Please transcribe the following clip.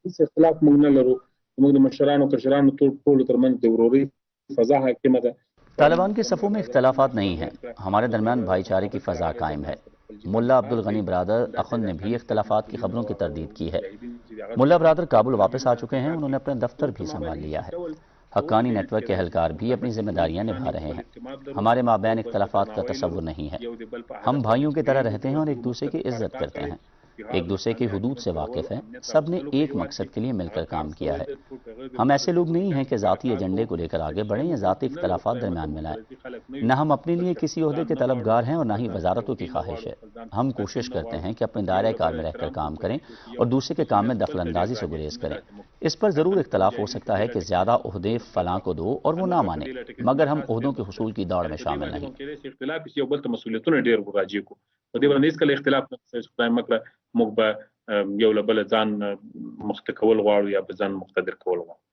هیڅ اختلاف موږ نه لرو. موږ د مشرانو کشرانو ټولو ترمنځ د ورورۍ فضا حاکمه ده. طالبان کے صفوں میں اختلافات نہیں ہیں، ہمارے درمیان بھائی چارے کی فضا قائم ہے۔ ملا عبدالغنی برادر اخن نے بھی اختلافات کی خبروں کی تردید کی ہے۔ ملا برادر کابل واپس آ چکے ہیں، انہوں نے اپنا دفتر بھی سنبھال لیا ہے۔ حقانی نیٹ ورک کے اہلکار بھی اپنی ذمہ داریاں نبھا رہے ہیں۔ ہمارے مابین اختلافات کا تصور نہیں ہے، ہم بھائیوں کی طرح رہتے ہیں اور ایک دوسرے کی عزت کرتے ہیں، ایک دوسرے کی حدود سے واقف ہیں، سب نے ایک مقصد کے لیے مل کر کام کیا ہے۔ ہم ایسے لوگ نہیں ہیں کہ ذاتی ایجنڈے کو لے کر آگے بڑھیں یا ذاتی اختلافات درمیان میں لائیں۔ نہ ہم اپنے لیے کسی عہدے کے طلبگار ہیں اور نہ ہی وزارتوں کی خواہش ہے۔ ہم کوشش کرتے ہیں کہ اپنے دائرہ کار میں رہ کر کام کریں اور دوسرے کے کام میں دخل اندازی سے گریز کریں۔ اس پر ضرور اختلاف ہو سکتا ہے کہ زیادہ عہدے فلاں کو دو اور وہ نہ مانے، مگر ہم عہدوں کے حصول کی دوڑ میں شامل نہیں۔ په دې باندې هیڅکله اختلاف نه شي، خدای مکړه موږ به یو له بله ځان مخته کول غواړو یا به ځان مقتدر کول غواړو.